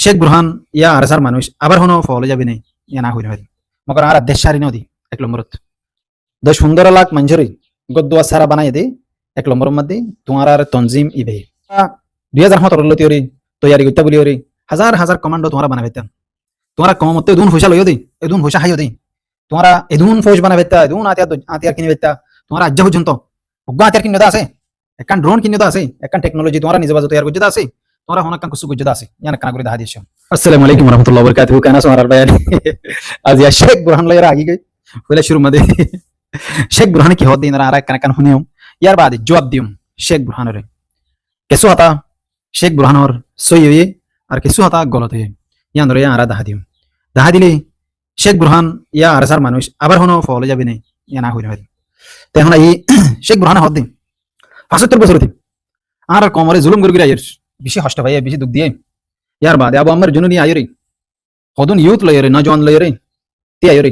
শেখ বুরহান ইয়া Archer মানুষ আবার হনো ফলে যাবে নাই ইয়া না হইল হইল মগর আর দেশ সারি নদী এক নম্বরত 10-15 লাখ মানুষেরই গদ্দুয়া সারা বানাই দে এক নম্বরের মধ্যে তোমার আর তনজিম ইবে 2017 তিওরি তৈয়ারি করতে বলি ওরে হাজার হাজার কমান্ডো তোমার বানাবেতাম তোমার কমতে এদুন পয়সা লইও দেই এদুন পয়সা হাইও দেই তোমার এদুন ফৌজ বানাবেতা এদুন আতিয়ার কিনে বেতা তোমার আজ্জা পর্যন্ত অজ্ঞা আতিয়ার কিনে আছে একখান ড্রোন কিনে আছে একখান টেকনোলজি তোমার নিজে বাজে তৈয়ার করতে আছে তোমরা হনাকান কুসু গুজদা আছে ইয়ান কানা করে দেখা দিছো আসসালামু আলাইকুম ওয়া বারাকাতুহু কেন আছো আর ভাই আজ ইয়া শেখ বুরহান লয়রা আগে গই পহলে শুরু মধ্যে শেখ বুরহান কি হদ দিন আর কানা কান শুনিও ইয়ার বাদে জবাব দিম শেখ বুরহানের কেসু হতা শেখ বুরহানর সই হয়ে আর কেসু হতা গলত হয়ে ইয়ান ধরে আর দেখা দিলে শেখ বুরহান ইয়া আরসার মানুষ আবার হনো ফলে যাবে নাই ইয়া না হইল হইল তো এখন এই শেখ বুরহান হদ দিন 75 বছর হতে আর কমরে জুলুম করে গিয়ে বেশি কষ্ট পাই বেশি দুঃখ দিয়ে ইয়ার বাদে আবু আমার জন্য নিয়ে আয়রে হদুন ইউথ লয়রে নজওয়ান লয়রে তে আয়রে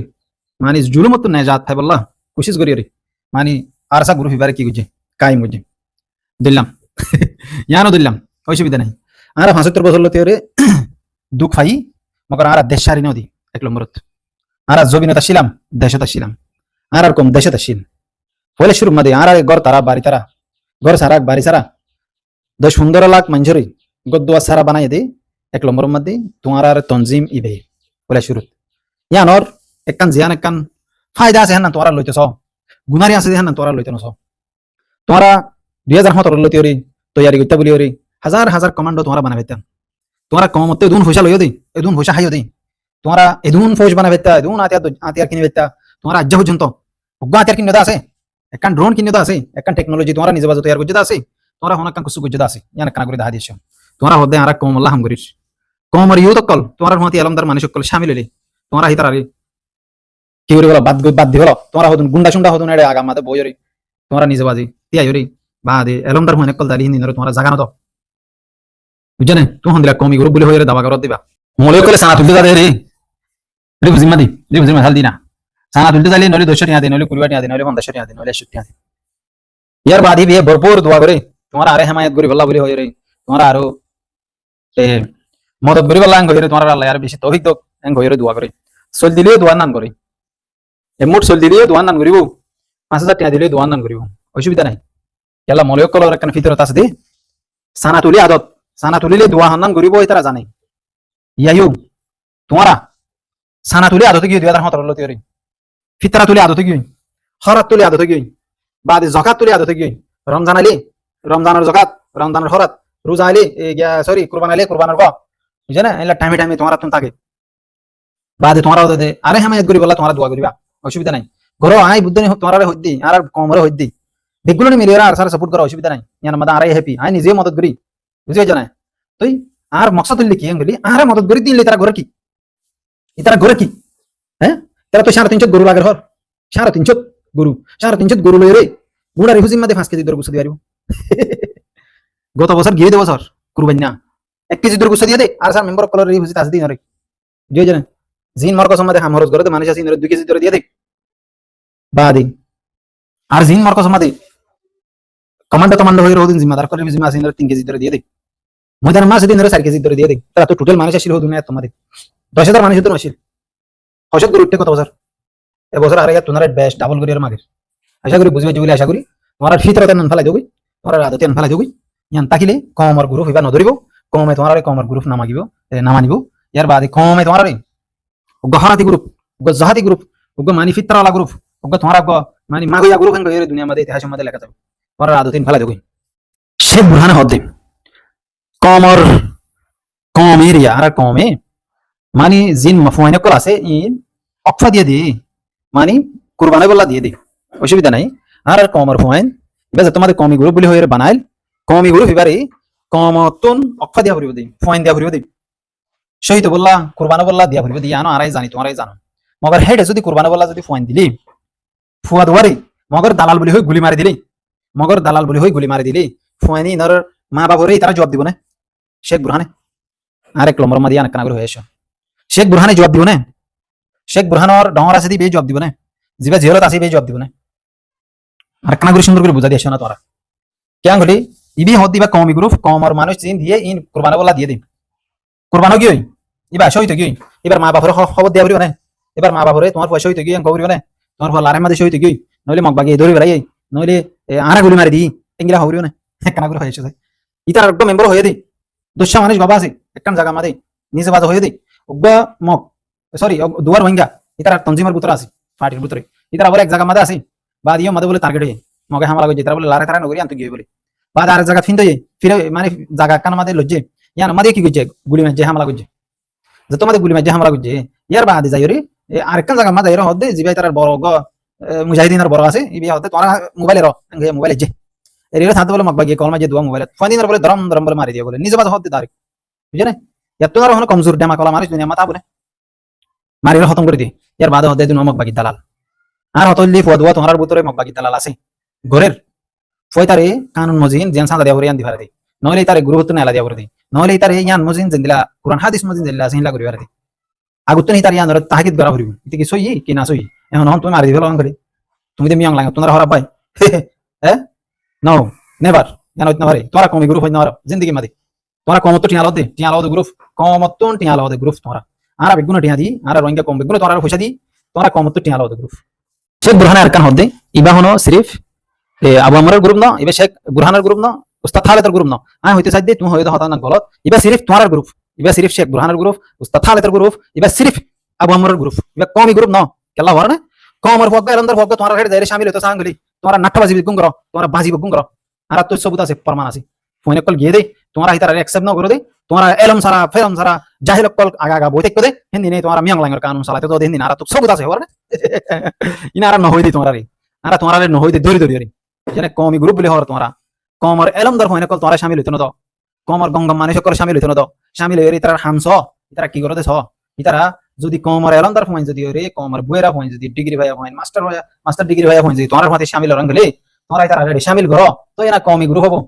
মানে জুলুমত না জাত থাই বল্লা কোশিশ করি রে মানে আরসা গুরু ফিবারে কি গুজে কাই মুজে দিলাম ইয়ানো দিলাম অসুবিধা নাই আর 75 বছর লতে রে দুঃখ পাই মগর আর দেশ সারি নদী এক নম্বরত আর জবিনতা ছিলাম দেশতা ছিলাম আর কম দেশতা ছিল পয়লা শুরু মধ্যে আর ঘর তারা বাড়ি তারা ঘর সারা বাড়ি সারা 10-15 লাখ মানুষেরই গদ্দুয়া সারা বানাই দে এক নম্বরের মধ্যে তোমার আর তনজিম ইবে পয়লা শুরু ইয়ানোর একখান জিয়ান একখান ফায়দা আছে হ্যাঁ তোরা লইতেছ গুনারি আছে হ্যাঁ তোরা লইতে নছ তোমরা 2017 লইতে ওরে তৈয়ারি করতে বলি ওরে হাজার হাজার কমান্ডো তোমরা বানাবেতাম তোমরা কমতে এদুন পয়সা লইও দেই এদুন পয়সা হাইও দেই তোমরা এদুন ফৌজ বানাবেতা এদুন আতিয়ার কিনে বেতা তোমরা আজ্জা পর্যন্ত অজ্ঞা আতিয়ার কিনে আছে একখান ড্রোন কিনে আছে একখান টেকনোলজি তোমরা নিজে বাজে তৈয়ার করতে আছে তোমরা হনাকান কুসু গুজদা আছে ইয়ান কানা করে দেখা দিছো তোমরা হদে আর কম আল্লাহ হাম করিস কমর ইউ তকল তোমার হতি আলমদার মানুষ সকল শামিল হইলে তোমরা হিতারারে কি করে বলা বাদ দি হলো তোমরা হদুন গুন্ডা শুন্ডা হদুন এড়ে আগা মাতে বইরে তোমরা নিজে বাজি তিয়াই হরি বাদে আলমদার হনে কল দালি হিন্দি তোমরা জাগানো তো বুঝছেন তুমি হন্দিলা কমি গ্রুপ বলে হইরে দাবা করত দিবা মলে কলে সানা তুলতে যাবে রে রে বুঝিমা দি রে বুঝিমা হাল দিনা সানা তুলতে যাইলে নলে 200 টাকা দে নলে 20 টাকা দে নলে 50 টাকা দে নলে 80 টাকা দে ইয়ার বাদি বিয়ে ভরপুর দোয়া করে তোমার আরে হেমায়ত করি বল্লা বলি হইরে তোমরা আরো মদত করি বল্লা হইরে তোমরা আল্লাহ আর বেশি তৌফিক দাও এং হইরে দোয়া করে চল দিলে দোয়া নাম করে এমুট চল দিলে দোয়া নাম করিব 5000 টাকা দিলে দোয়া নাম করিব অসুবিধা নাই কেলা মলে কলর একখান ফিতরত আছে দে সানা তুলি আদত সানা তুলিলে দোয়া হান্নান করিব এতারা জানে ইয়াইও তোমরা সানা তুলি আদতে গিয়ে 2017 লতে রে ফিতরা তুলি আদতে গিয়ে খরাত তুলি আদতে গিয়ে বাদে যাকাত তুলি আদতে গিয়ে রমজান আইলে রমজানের যাকাত রমজানের খরাত রোজা আইলে সরি কুরবান আইলে কুরবানের ক বুঝছ না এলা টাইমে টাইমে তোমার তুন থাকে বাদে তোমরা দে আরে হামায়াত করি বলা তোমরা দোয়া করিবা অসুবিধা নাই ঘর আই বুদ্ধনি তোমরা হইদি আর কমরে হইদি দেখগুলো নি মিলিরা আর সারা সাপোর্ট করা অসুবিধা নাই ইয়ান মাদা আরে হ্যাপি আই নিজে মদত করি বুঝে জানা তুই আর মকসদ হইলে কি গলি আর মদত করি দিলে তারা ঘরে কি ইতারা ঘরে কি হ্যাঁ তারা তো 350 গরু লাগের হর 350 গরু 350 গরু লই রে বুড়া রিফুজির মধ্যে 5 কেজি দর গুছ দিয়ারিও গত বছর গিয়ে দেব স্যার কুরবানি না 1 কেজি দর গুছ দিয়ে দে আর স্যার মেম্বার কলর রিফুজি আছে দিন রে বুঝে জানা জিন মার্কস মধ্যে হাম খরচ করে তো মানুষ আছে 2 কেজি দর দিয়ে দে বাদি আর জিন মার্কস মধ্যে কমান্ডো হই রোদিন জিম্মাদার করে রিফুজি মাসিন 3 কেজি দর দিয়ে দে ময়দান মাস দিন 4 কেজি দর দিয়ে দে তারা তো টোটাল মানুষ আসিল দুনিয়া তোমাদের 10000 মানুষ তো আসিল হজত করে উঠতে কত বছর এবছর আর ইয়া তোনার বেস্ট ডাবল করিয়ার মাগে আশা করি বুঝবে বলে আশা করি তোমার ফিতরতে নাম ফেলাই দেবই তোমার আদতে নাম ফেলাই দেবই ইয়ান তাকিলে কমর গ্রুপ হইবা নদরিব কমে তোমার কমর গ্রুপ নামাগিব নামানিব ইয়ার বাদে কমে তোমার গহরাতি গ্রুপ জাহাতি গ্রুপ মানি ফিতরালা গ্রুপ তোমার মানি মাগিয়া গ্রুপ হেন গইরে দুনিয়া মধ্যে ইতিহাস মধ্যে লেখা যাবে তোমার আদতে ফেলাই দেবই শেখ বুরহান হদে কমর কম এরিয়া আর কমে মানে জিন মফুয়াইন কল আছে ইন অকফা দিয়ে দি মানে কুরবানি বল্লা দিয়ে দি অসুবিধা নাই আর কমর ফুয়াইন এবার তোমাদের কমি গ্রুপ বলি হয়ে বানাইল কমি গ্রুপ এবারে কমতন অকফা দিয়া ভরিব দি ফুয়াইন দিয়া ভরিব দি শহীদ বললা কুরবানি বল্লা দিয়া ভরিব দি আনো আরাই জানি তোমারাই জানো মগর হেডে যদি কুরবানি বল্লা যদি ফুয়াইন দিলি ফুয়া দুয়ারে মগর দালাল বলি হই গুলি মারি দিলি মগর দালাল বলি হই গুলি মারি দিলি ফুয়াইনি নর মা বাবরে তারা জবাব দিব না শেখ বুরহানে আরেক নম্বর মাদি আনা কানা করে হয়ে এসো শেখ বুরহানে জবাব দিব না শেখ বুরহানর ডর আছে দিবে জবাব দিব না জিবা জেলত আছে বে জবাব দিব না আর কানা করে সুন্দর করে বুঝা দিয়েছো না তোরা কেন ঘটি ইবি হদ দিবা কমি গ্রুপ কমর মানুষ জিন দিয়ে ইন কুরবানি বল্লা দিয়ে দিন কোরবানো কি হই এবার সহিত কি এবার মা বাপরে খবর দেওয়া পারিব না এবার মা বাপরে তোমার পয়সা হইতে গিয়ে খবর না তোমার ফল আরে মাঝে সহিত কি নইলে মগ বাগিয়ে ধরে বেড়াই নইলে আরা গুলি মারি দিই এগুলা খবর না একখানা করে হয়েছে ইতার একদম মেম্বার হয়ে দিই দুঃসা মানুষ বাবা আছে একখান জায়গা মাদে নিজে বাজা হয়ে দিই উগ্বা মগ সরি দুয়ার ভাঙ্গা ইতার তঞ্জিমার ভিতরে আছে পার্টির ভিতরে ইতার আবার এক জায়গা মাদে আছে বা দিয়ে মাদে বলে টার্গেট হয়ে মগে হামলা করছে তারা বলে লারে তারা নগরী আনতে গিয়ে বলে বা আর জায়গা ফিনতে ফিরে মানে জায়গা কান মাদে লজ্জে ইয়ান মাদে কি করছে গুলি মারছে হামলা করছে যে তোমাদের গুলি মারছে হামলা করছে ইয়ার বাদে যাই রে আরেকখান জায়গা মাদে এর হদে জিবাই তার বড় মুজাহিদিনের বড় আছে ই বিয়া হতে তোরা মোবাইলের মোবাইলে যে এর থাকতে বলে মগবাগিয়ে কলমা যে দুয়া মোবাইল ফোন দিনের বলে ধরম ধরম বলে মারি দিয়ে বলে নিজে বাজা হতে তার বুঝে না এত আর হন কমজোর ডেমা কলা মারিস দুনিয়া মাথা বলে মারিলে খতম করে দিয়ে ইয়ার বাদে হতে দুন মগবাগি দালাল আর হতলি ফদুয়া তোমার ভিতরে মগবাগি দালাল আছে ঘরের ফয়তারে কানুন মজিন জেন সাদা দেয়া আন দিবারে নইলে তারে গুরুত্ব নেলা দেয়া করে নইলে তারে ইয়ান মজিন জেন্দিলা কুরআন হাদিস মজিন জেন্দিলা সিনলা করিবারে আগুত নি তার ইয়ান তাহাকিদ করা হরিব ইতি কি সই কি না সই এখন হন তুমি মারি দিবেল অন করে তুমি তো মিয়াং লাগে তোমার হরা ভাই হ্যাঁ নো নেভার ইয়ান হইত না পারে তোরা কমি গ্রুপ হইত না পারে জিন্দেগি মাদি তোরা কমত টিয়া লদে গ্রুপ কমত টিয়া লদে গ্রুপ তোরা আর বেগুন টিয়া দি আর রোহিঙ্গা কম বেগুন তোরা পয়সা দি তোরা কমত টিয়া লদে গ্রুপ শেখ বুরহানের আরকান হদে ইবা হনো সিরিফ আবু আমরের গ্রুপ না ইবা শেখ বুরহানের গ্রুপ না উস্তাদ খালেদের গ্রুপ না আই হইতে চাই দে তুমি হইতে হতা না গলত ইবা সিরিফ তোমার গ্রুপ ইবা সিরিফ শেখ বুরহানের গ্রুপ উস্তাদ খালেদের গ্রুপ ইবা সিরিফ আবু আমরের গ্রুপ ইবা কমি গ্রুপ না কেলা হর না কমর ফক এলন্দর ফক তোমার হেড যাইরে শামিল হইতো সাঙ্গলি তোমার নাট্যবাজি বিগুন করো তোমার বাজি বিগুন করো আর তো সবুত আছে প্রমাণ আছে ফোনে কল গিয়ে দে তোমার হিতার একসেপ্ট না করে দে তোমার এলম সারা ফেরম সারা জাহিল কল আগা আগা বইতে কদে হিন্দি নেই তোমার মিয়াং লাঙ্গর কানুন সালাতে তো হিন্দি আর তো সবুত আছে হর না ইনারা ন হই দে তোমার রে আর তোমার ন হই দে দরি দরি রে জেনে কমি গ্রুপ বলে হর তোমার কমর এলম দর ফোনে কল তোমার শামিল হইতো না তো কমর গঙ্গম মানুষ করে শামিল হইতো না তো শামিল হইরে তার হামস ইতারা কি করতে ছ ইতারা যদি কমর এলন্দার ফোন যদি রে কমর বইরা ফোন যদি ডিগ্রি ভাইয়া ফোন মাস্টার ডিগ্রি ভাইয়া ফোন যদি তোমার মাঝে শামিল রং গেলে তোমরা তারা রেডি শামিল করো তো এনা কমই গ্রুপ হবো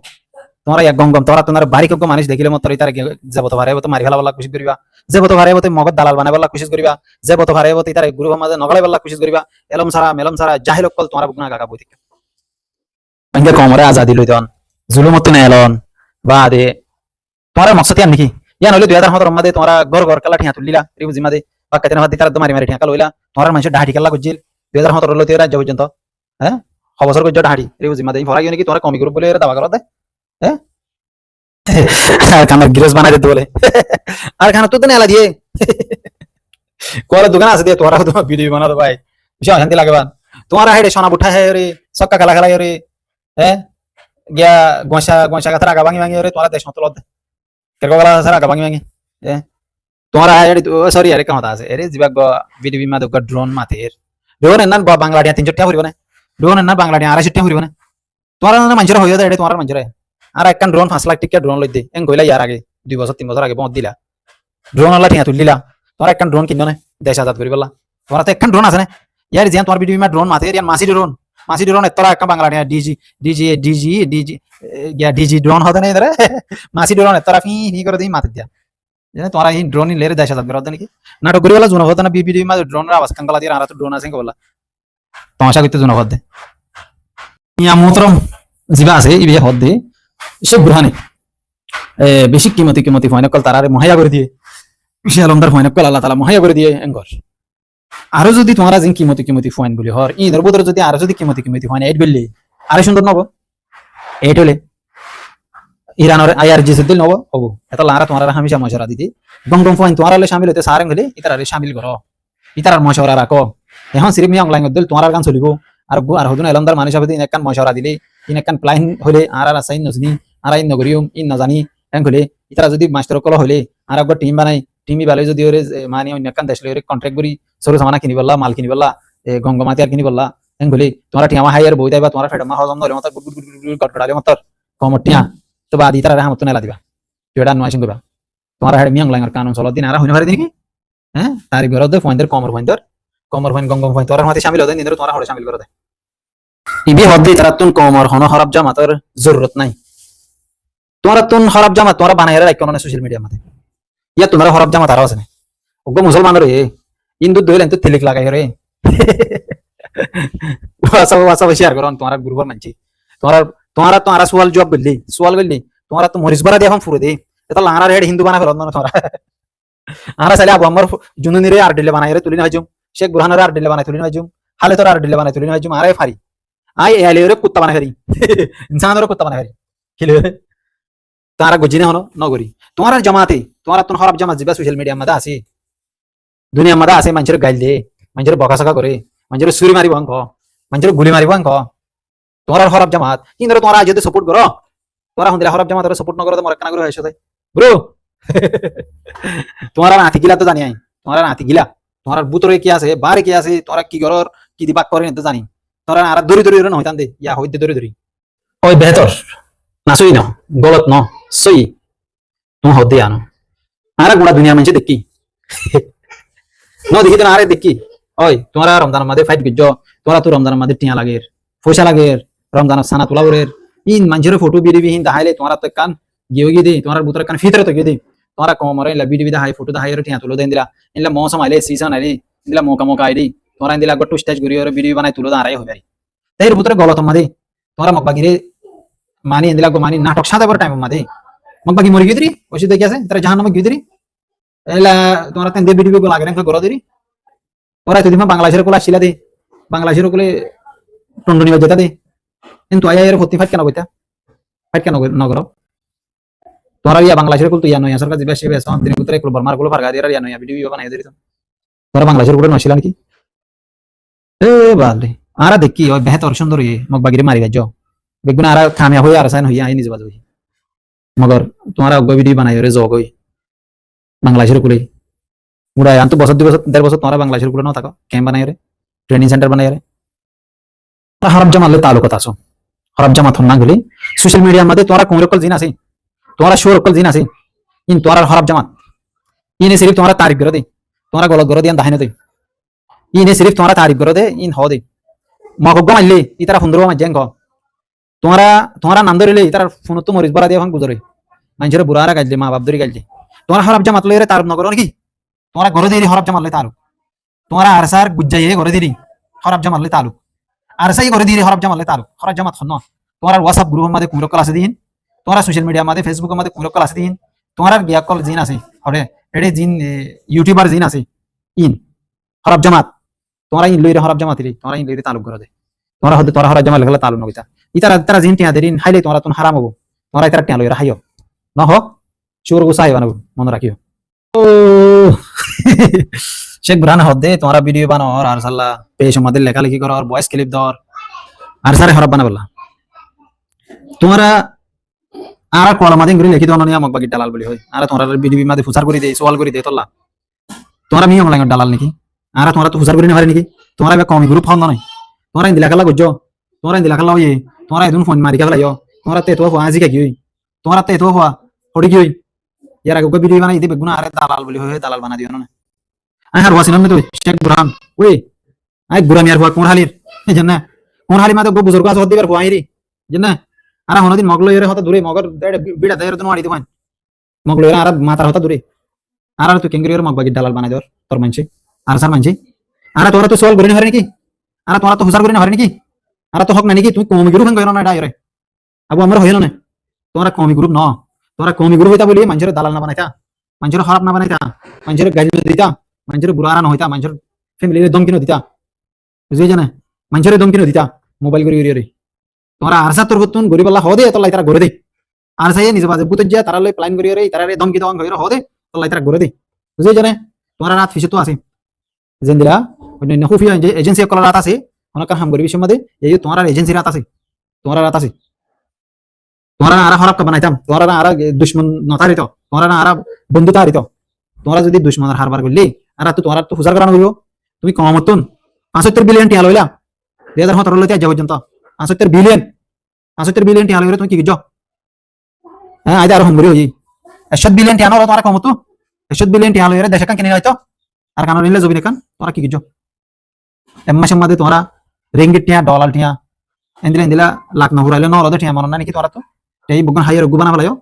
তোমরা এক গঙ্গম তোরা তোমার বাড়ি কেউ মানুষ দেখিলে মত তারা যাব তো ভারে তো মারি ফেলা বলা কোশিশ করিবা যাব তো ভারে তো মগজ দালাল বানাই বলা কোশিশ করিবা যাব তো ভারে তারা গ্রুপের মাঝে নগলাই বলা কোশিশ করিবা এলম সারা মেলম সারা জাহিল কল তোমরা বুকনা গাগা বই থেকে আঙ্গে কমরে আজাদি লইতন জুলুমত না এলন বা দে তোমার মকসদ ইয়ান নাকি ইয়ান হইলে 2017 মাঝে তোমরা গর গর কালা ঠিয়া তুলিলা রিবুজি মাঝে পাকাতে না দিতার তো মারি মারি ঠিয়া লইলা তোমার মানুষ ডাহাটি কালা গজিল 2017 লইতে রাজ্য পর্যন্ত হ্যাঁ খবর গজ্জ ডাহাটি রিবুজি মাঝে ফরাই নাকি তোমরা কমি গ্রুপ বলে এরা দাবা করো দে হ্যাঁ কামার গিরস বানাই দিতে বলে আর খানা তো নেলা দিয়ে কোয়ার দোকান আছে দিয়ে তোরা তোমার ভিডিও বানা দো ভাই বেশি অশান্তি লাগে বান তোমার হেডে সোনা বুঠা হে রে সক্কা খেলা খেলা রে হ্যাঁ গিয়া গোসা কথা আগা ভাঙি ভাঙি রে তোরা দেশ মত লদ কেরকো গলা সারা আগা ভাঙি ভাঙি হ্যাঁ তোরা হেডে সরি আরে কথা আছে এরে জিবাগ ভিডিও বিমা দো ড্রোন মাতের ড্রোন এন্নান বাংলা ডিয়া 300 টাকা হইব না ড্রোন এন্নান বাংলা ডিয়া 250 টাকা হইব না তোরা না মানুষরা হইয়া দে এডে তোরা মানুষরা আর একখান ড্রোন 5 লাখ টাকা ড্রোন লই দে এন কইলা ইয়ার আগে 2 বছর 3 বছর আগে বন্ধ দিলা ড্রোন আলা ঠিয়া তুলিলা তোরা একখান ড্রোন কিনো না দেশ আজাদ করি বললা তোরা তো একখান ড্রোন আছে না ইয়ার জিয়ান তোর ভিডিও মা ড্রোন মাতে ইয়ার মাসি ড্রোন তোরা একখান বাংলা ডিয়া ডিজি ড্রোন হতে না এদারে মাসি ড্রোন তোরা ফি ফি করে দিই মাতে দিয়া জানে তোরা এই ড্রোন লেরে দেশ আজাদ করে নিকি নাটক করি বলা জুনা হতে না ভিডিও মা ড্রোন রা আওয়াজ কাঙ্গালা দিয়া আর তো ড্রোন আছে বললা তমাশা করতে জুনা হতে ইয়া মোহতরম জিবা আছে ইবে হদে শেখ বুরহানি বেশি কিমতি ফয়না কল তারারে মহায়া করে দিয়ে বিশাল আলমদার ফয়না কল আল্লাহ তাআলা মহায়া করে দিয়ে এঙ্গর আরো যদি তোমরা জিন কিমতি ফয়ন বলি হর ই দরবদর যদি আরো যদি কিমতি ফয়না এইট বললি আরো সুন্দর নব এইট হলে ইরানের আইআরজি দিল নব হবো এত লারা তোমরা হামেশা মশরা দিদি গঙ্গম ফয়ন তোমরা হলে শামিল হতে সারেং হলে ইতারে শামিল করো ইতার মশরা রাখো এখন সিরিফ মি অনলাইন দিল তোমরা গান চলিব আর হদুন আলমদার মানুষ হবে একখান মশরা দিলে একখান প্লাইন হলে আর আসাইন নজনি আর ইন নগরিয়ম ইন নাজানি এং হলে ইতারা যদি মাস্টার কল হলে আর একবার টিম বানাই টিমি বালে যদি ওরে মানে অন্য একখান দেশ লইরে কন্ট্রাক্ট করি সরু সামানা কিনি বললা মাল কিনি বললা গঙ্গমাতি আর কিনি বললা এং হলে তোমরা টিয়া হাইয়ার বই দাইবা তোমরা ফেডমা হজম ধরে মত গুড গটগড়ালে মত কম টিয়া তো বাদি ইতারা রাহমত নেলা দিবা যেটা নয় সিংবা তোমরা হেড মিয়াং লাঙ্গার কানুন চল দিন আর হইন হারে দিন কি হ্যাঁ তার বিরুদ্ধে ফয়ন্দের কমর ফয়ন গঙ্গম ফয়ন তোরা মাতে শামিল হতে নিন্দর তোমরা হড়ে শামিল করে দে ইবি হদ্দি তারা তুন কমর হন হরব জামাতের জরুরত নাই তোমরা তুন হরব জামাত তোমরা বানাই রাখো না সোশ্যাল মিডিয়া মধ্যে ইয়া তোমরা হরব জামাত আর আছে না ওগো মুসলমান রে ইন্দু দইলেন তো তিলিক লাগাই রে ওয়াসা শেয়ার করন তোমরা গ্রুপের মানছি তোমরা সোয়াল জবাব বললি তোমরা তো মরিস বাড়া দিয়ে এখন ফুরে দে এটা লাহার হেড হিন্দু বানা ফেলন না তোমরা আরা চাইলে আবু আমার জুনুনিরে আর ডিলে বানাই তুলি না হাজুম, শেখ বুরহানের আর ডিলে বানাই তুলি না হাজুম, হালেতর আর ডিলে বানাই তুলি না হাজুম, আরে ফারি আই এলে কুত্তা বানাই হারি ইনসানের কুত্তা বানাই হারি খেলে তারা গজিনে হনো নগরী তোমার জামাতে তোমার তোর খারাপ জামাত যা সোশ্যাল মিডিয়ার মধ্যে আছে, দুনিয়ার মধ্যে আছে, মানুষের গাইল দে, মানুষের বকাসকা করে, মানুষের চুরি মারিব অঙ্ক, মানুষের গুলি মারিব অঙ্ক, তোমার খারাপ জামাত কিন্তু তোমার যদি সাপোর্ট করো, তোরা হুন্দিরা খারাপ জামাত সাপোর্ট নকরো তোমার কেন করে হয়েছে ব্রো তোমার নাতি গিলা তো জানি আই, তোমার নাতি গিলা তোমার বুতরে কি আছে বারে কি আছে, তোরা কি করর কি দিবাক করে তো জানি, তোরা আর দড়ি দড়ি নহইতান দে ইয়া হইতে দড়ি দড়ি ওই বেহতর না সই না গলত ন সই তুমি হতে আনো আর গোড়া দুনিয়ার মানুষ দেখি ন দেখি তো আরে দেখি ওই তোমরা রমজানের মধ্যে ফাইট করছো, তোরা তো রমজানের মধ্যে টিয়া লাগে পয়সা লাগে রমজানের সানা তোলা বলের ইন মানুষের ফটো বিডিবি হিন দেখাইলে তোমরা তো কান গিয়ে গিয়ে দিই, তোমার বুতরে কান ফিতরে তো গিয়ে দিই, তোমরা কম মরে ইলা বিডিবি দেখাই ফটো দেখাই টিয়া তুলো দেন দিলা ইলা মৌসম আইলে সিজন আইলি দিলা মৌকা মৌকা আইলি তোমরা দিলা গট্টু স্টেজ ঘুরিয়ে বিডিবি বানাই তুলো দাঁড়াই হবে তাই এর বুতরে গলত মাদে তোমরা মকবাগিরে মানি দিলা গো মানি নাটক সাদা বড় টাইম মাদে মকবাগি মরি গিয়ে দিরি ওষুধ দেখি আছে তারা জাহান্নামে গিয়ে দিরি এলা তোমরা তেন দে বিডিবি গো লাগে না গড় দিরি ওরা তো দিমা বাংলাদেশের কোলা শিলা দে বাংলাদেশের কোলে টন্ডনি বাজেতা দে কিন্তু আয়া এর ফতি ফাইট কেন কইতা ফাইট কেন নগর তোরা ইয়া বাংলাদেশের কোল তো ইয়া নয়া সরকার দিবে সেবে সান দিন কুতরে কোল বর্মার কোল ফারগা দিরা ইয়া নয়া ভিডিও বানাই দিরি তোরা বাংলাদেশের কোলে নছিলা নাকি এ বালে আরা দেখি ওই বেহতর সুন্দর ই মকবাগিরে মারি গাজো বেগুন আরা কামিয়া হই আর সাইন হইয়া আই নিজ বাজো মগর তোমরা অগ্গ ভিডিও বানাই রে জগই বাংলাদেশের কোলে উড়াই আন্ত বছর 2 বছর 1.5 বছর তোমরা বাংলাদেশের কোলে না থাকো ক্যাম্প বানাই রে ট্রেনিং সেন্টার বানাই রে হারাম জামালে তালুকত আছো হারাম জামাত হন না গলি সোশ্যাল মিডিয়ার মধ্যে তোমরা কোন রকম জিন আছে তোমরা শোর রকম জিন আছে ইন তোমরা হারাম জামাত ইনে সিরিফ তোমরা তারিফ করে দে তোমরা গলত করে দিয়ান দাহিনে দে ইনে সিরিফ তোমরা তারিফ করে দে ইন হ দে মগগ মারলে ইতারা সুন্দর মাঝে গ তোমরা তোমরা নাম ধরিলে ইতারা ফোন তো মরিস বড়া দিয়ে ভাঙ গুজরে মানুষের বুড়ারা গাইলে মা বাপ ধরে গাইলে তোমরা হারাম জামাত লইরে তারুপ নগর নাকি তোমরা ঘরে দিলি হারাম জামাত লই তালুক তোমরা আরসার গুজ্জাইয়ে ঘরে দিলি হারাম জামাত লই তালুক আরসাই ঘরে দিলি হারাম জামাত লই তালুক হারাম জামাত হন তোমরা হোয়াটসঅ্যাপ গ্রুপের মধ্যে কোন রকম আছে দিন তোমরা সোশ্যাল মিডিয়ার মধ্যে ফেসবুকের মধ্যে কোন রকম আছে দিন তোমরা গিয়া কল জিন আছে হরে এডে জিন ইউটিউবার জিন আছে ইন হারাম জামাত তোমরা ইন লইরে হারাম জামাত দিলি তোমরা ইন লইরে তালুক ঘরে দে তোমরা হতে তোরা হারাম জামাত লাগলা তালুক নগিতা ইতারা তারা জিন টিয়া দেরিন হাইলে তোমরা তুন হারাম হবো তোমরা ইতারা টিয়া লইরা হাইও ন হ চোর গুসাই বানাবো মনে রাখিও ও শেখ বুরহান হদে তোমরা ভিডিও বানাও আর সাল্লাহ পেশ আমাদের লেখালেখি করো আর ভয়েস ক্লিপ দাও আর সারে খারাপ বানা বললা তোমরা আর কল মাদিন করে লিখি দাও না আমাক বাকি দালাল বলি হয় আর তোমরা ভিডিও মাদে ফুসার করে দেই সওয়াল করে দেই তোলা তোমরা মি অনলাইন দালাল নাকি আর তোমরা তো ফুসার করে না পারে নাকি তোমরা বে কমি গ্রুপ ফাউন্ড নাই তোমরা ইন লেখালা গজ্জো তোমরা ইন লেখালা হই তোমরা এদুন ফোন মারি কালাইও তোমরা তে তো আজি কা কি তোমরা তে তো হওয়া হড়ি কি ইয়ার আগে ভিডিও বানাই দিবে গুনা আরে দালাল বলি হয় দালাল বানা দিও না আই হার ওয়াসিন না তো শেখ বুরহান ওই আই বুড়া মিয়ার হওয়া কোন হালির জানা কোন হালি মাতে গো বুজুর্গ আছে হদিবার হওয়াই রে জানা আর হনদিন মগলো এর হতা দূরে মগর বিড়া দেয়ের তো মারি দিবান মগলো এর আর মাতার হতা দূরে আর তো কেঙ্গরির মগবাগি দালাল বানাই দর তোর মানছে আর সার মানছে আর তোরা তো সওয়াল করে না হারে নাকি আর তোরা তো হুজার করে না হারে নাকি আর তো হক না নাকি তুই কমি গ্রুপ হন না ডাইরে আবু আমরা হইল না তোরা কমি গ্রুপ ন তোরা কমি গ্রুপ হইতা বলি মানুষের দালাল না বানাইতা মানুষের খারাপ না বানাইতা মানুষের গাইল দিতা মানুষের বুড়ারা না হইতা মানুষের ফ্যামিলির দম কিনো দিতা বুঝি জানা মানুষের দম কিনো দিতা মোবাইল করি রে তোমরা আরসা তোর হতুন গরিব আল্লাহ হদে তোলাই তারা ঘরে দে আর সাই নিজে বাজে বুতে যা তারা লই প্ল্যান করি রে তারা রে দম কি দম কইরা হদে তোলাই তারা ঘরে দে বুঝি জানা তোমরা রাত ফিসে তো আছে জেন্দিরা অন্য খুফি এজেন্সি কল রাত আছে অনেক হাম গরিব মধ্যে এই তোমার এজেন্সি রাত আছে তোমার রাত আছে তোমরা আর খারাপ কা বানাইতাম তোমরা আর দুশমন নতারিত তোমরা আর বন্ধু তারিত তোমরা যদি দুশমনের হারবার করলি আর তো তোমরা তো হুজার করানো হইব তুমি কম মতন 75 বিলিয়ন টিয়া লইলা 2017 লইতে আজ পর্যন্ত 75 বিলিয়ন টিয়া লইরে তুমি কি গিজো হ্যাঁ আইদা আর হমরি হই 100 বিলিয়ন টিয়া নলো তোমরা কম মতো 100 বিলিয়ন টিয়া লইরে দেশ কান কিনে হয়তো আর কানো নিলে জবিনে কান তোমরা কি গিজো এম্মাসের মধ্যে তোমরা রিঙ্গিট টিয়া ডলার টিয়া এন্দিলা লাখ না হুরাইলে ন লদে টিয়া মন না নাকি তোমরা তো এই বুগন হাইয়ার গুবানা বলায়ো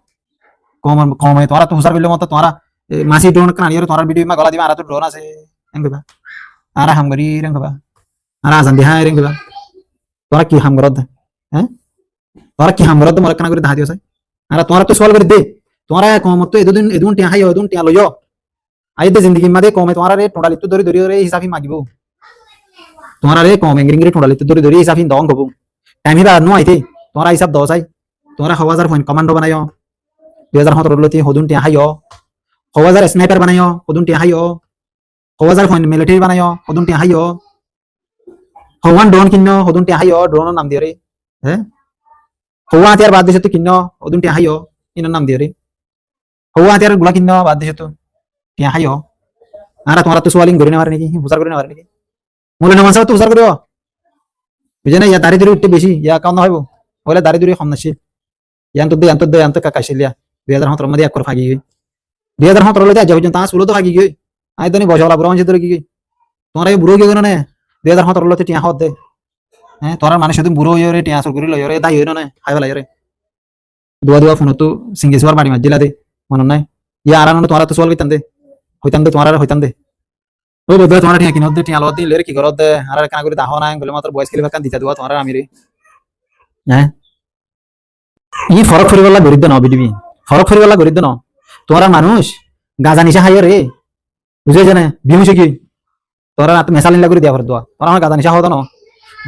কম কমে তোমরা তো হুজার বিলিয়ন মতো তোমরা মাসি ড্রোন কান আনিয়ার তোমরা ভিডিও মা গলা দিবা আর তো ড্রোন আছে এঙ্গবা আর হামগরি রেঙ্গবা আর আজান দি হাই রেঙ্গবা তোরা কি হামগরদ হ্যাঁ তোরা কি হামগরদ মরে কানা করে দাহাদিও চাই আর তোরা তো সওয়াল করে দে তোরা কম মতো এদুন টিয়া হাইও এদুন টিয়া লইও আইতে জিন্দগি মাদে কমে তোমার রে টোটালিত ধরে ধরে রে হিসাবি মাগিব তোমার রে কম এঙ্গিরি টোটালিত ধরে ধরে হিসাবি দং হবো টাইম হিবা নো আইতে তোমার হিসাব দশ আই তোমার 1000 পয়েন্ট কমান্ডো বানাইও 2017 লতি হদুন টিয়া হাইও 1000 স্নাইপার বানাইও হদুন টিয়া হাইও 1000 পয়েন্ট মিলিটারি বানাইও হদুন টিয়া হাইও 1 ড্রোন কিনো হদুন টিয়া হাইও ড্রোনের নাম দিয়ে রে হ্যাঁ 1 হাতিয়ার বাদ দিছে তো কিনো হদুন টিয়া হাইও ইনোর নাম দিয়ে রে 1 হাতিয়ার গুলা কিনো বাদ দিছে তো টিয়া হাইও আর তোমার তো সোয়ালিং করে নেওয়ার নাকি বুঝার করে নেওয়ার নাকি মূল্য না মানসাও তো বুঝার করিও বুঝে না ইয়া দাড়ি দড়ি উঠতে বেশি ইয়া কাম না হইব বলে দাড়ি দড়ি কম নাছিল ইয়ান্ত কাকাইছিলিয়া 2017 মধ্যে এক করে ফাগি গই 2017 লতে আজ পর্যন্ত তা সুলো তো ফাগি গই আই তো নি বসলা বুড়ো মানুষ ধরে কি তোমরা এই বুড়ো কি গনো না 2017 লতে টিয়া হদ দে হ্যাঁ তোরা মানুষ শুধু বুড়ো হইরে টিয়া সর করি লইরে দাই হইনো না খাইবা লাইরে দুয়া দুয়া ফোন তো সিঙ্গেশ্বর বাড়ি মাজিলা দে মন নাই ইয়া আরানো তোরা তো সোয়াল কইতাম দে হইতাম দে তোরা হইতাম দে ও বদে তোরা টিয়া কিনত দে টিয়া লদ দিন লেরে কি করত দে আর কানা করে দাহ না গলে মাত্র বয়স খেলি কান দিতা দুয়া তোরা আমি রে হ্যাঁ ই ফরক ফরিবালা গরিদ্দ ন বিডিবি ফরক ফরিবালা গরিদ্দ ন তোরা মানুষ গাজা নিশা খাইয়ে রে বুঝে জানে বিহুসে কি তোরা তো মেসালিন লাগি দিয়া ভর দোয়া তোরা গাজা নিশা হতো ন